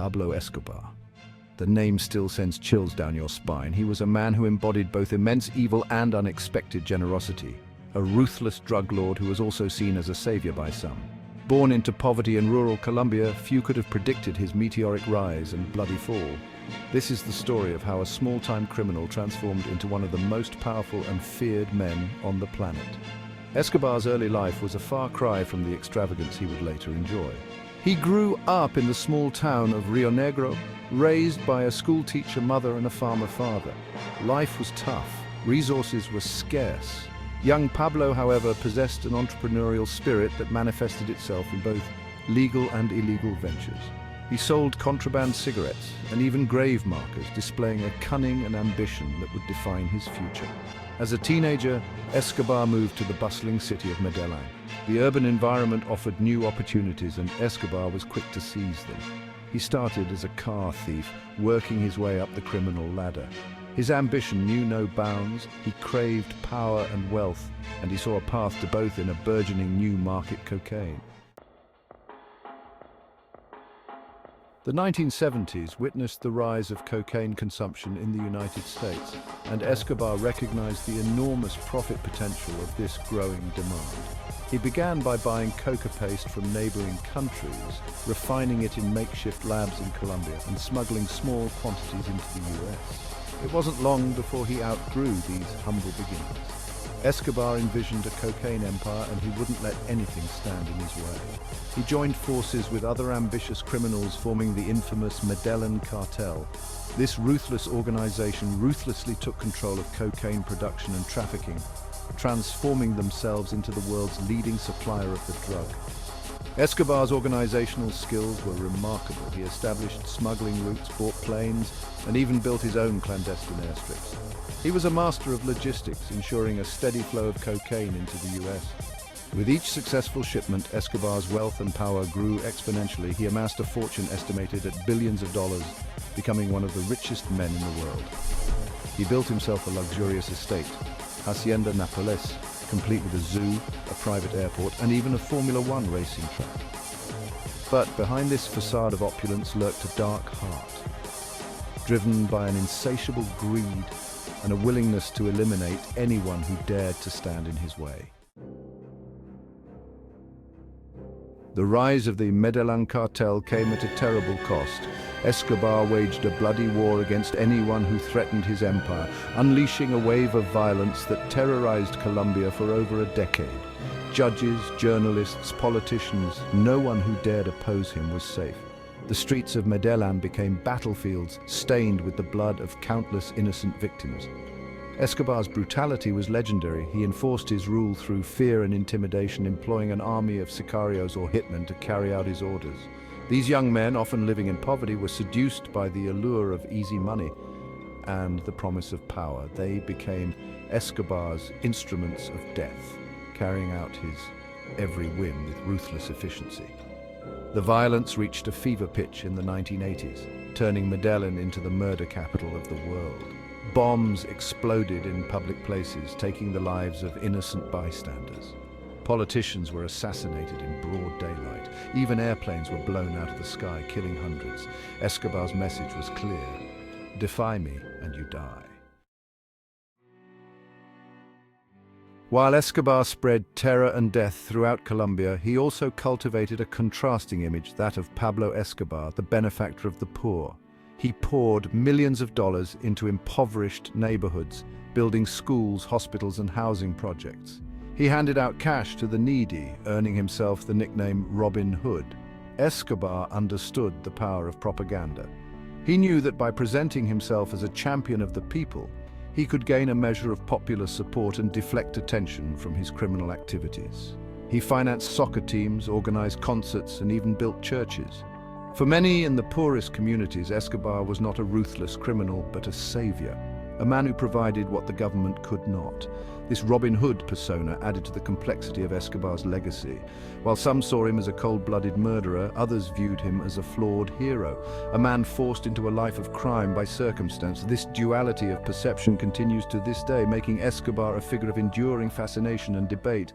Pablo Escobar. The name still sends chills down your spine. He was a man who embodied both immense evil and unexpected generosity. A ruthless drug lord who was also seen as a savior by some. Born into poverty in rural Colombia, few could have predicted his meteoric rise and bloody fall. This is the story of how a small-time criminal transformed into one of the most powerful and feared men on the planet. Escobar's early life was a far cry from the extravagance he would later enjoy. He grew up in the small town of Rio Negro, raised by a schoolteacher mother and a farmer father. Life was tough, resources were scarce. Young Pablo, however, possessed an entrepreneurial spirit that manifested itself in both legal and illegal ventures. He sold contraband cigarettes and even grave markers, displaying a cunning and ambition that would define his future. As a teenager, Escobar moved to the bustling city of Medellin. The urban environment offered new opportunities, and Escobar was quick to seize them. He started as a car thief, working his way up the criminal ladder. His ambition knew no bounds. He craved power and wealth, and he saw a path to both in a burgeoning new market: cocaine. The 1970s witnessed the rise of cocaine consumption in the United States, and Escobar recognized the enormous profit potential of this growing demand. He began by buying coca paste from neighboring countries, refining it in makeshift labs in Colombia, and smuggling small quantities into the US. It wasn't long before he outgrew these humble beginnings. Escobar envisioned a cocaine empire, and he wouldn't let anything stand in his way. He joined forces with other ambitious criminals, forming the infamous Medellin cartel. This ruthless organization ruthlessly took control of cocaine production and trafficking, transforming themselves into the world's leading supplier of the drug. Escobar's organizational skills were remarkable. He established smuggling routes, bought planes, and even built his own clandestine airstrips. He was a master of logistics, ensuring a steady flow of cocaine into the US. With each successful shipment, Escobar's wealth and power grew exponentially. He amassed a fortune estimated at billions of dollars, becoming one of the richest men in the world. He built himself a luxurious estate, Hacienda Nápoles, complete with a zoo, a private airport, and even a Formula One racing track. But behind this facade of opulence lurked a dark heart, driven by an insatiable greed and a willingness to eliminate anyone who dared to stand in his way. The rise of the Medellin cartel came at a terrible cost. Escobar waged a bloody war against anyone who threatened his empire, unleashing a wave of violence that terrorized Colombia for over a decade. Judges, journalists, politicians, no one who dared oppose him was safe. The streets of Medellin became battlefields stained with the blood of countless innocent victims. Escobar's brutality was legendary. He enforced his rule through fear and intimidation, employing an army of sicarios or hitmen to carry out his orders. These young men, often living in poverty, were seduced by the allure of easy money and the promise of power. They became Escobar's instruments of death, carrying out his every whim with ruthless efficiency. The violence reached a fever pitch in the 1980s, turning Medellin into the murder capital of the world. Bombs exploded in public places, taking the lives of innocent bystanders. Politicians were assassinated in broad daylight. Even airplanes were blown out of the sky, killing hundreds. Escobar's message was clear: defy me and you die. While Escobar spread terror and death throughout Colombia, he also cultivated a contrasting image, that of Pablo Escobar, the benefactor of the poor. He poured millions of dollars into impoverished neighborhoods, building schools, hospitals, and housing projects. He handed out cash to the needy, earning himself the nickname Robin Hood. Escobar understood the power of propaganda. He knew that by presenting himself as a champion of the people, he could gain a measure of popular support and deflect attention from his criminal activities. He financed soccer teams, organized concerts, and even built churches. For many in the poorest communities, Escobar was not a ruthless criminal, but a savior, a man who provided what the government could not. This Robin Hood persona added to the complexity of Escobar's legacy. While some saw him as a cold-blooded murderer, others viewed him as a flawed hero, a man forced into a life of crime by circumstance. This duality of perception continues to this day, making Escobar a figure of enduring fascination and debate.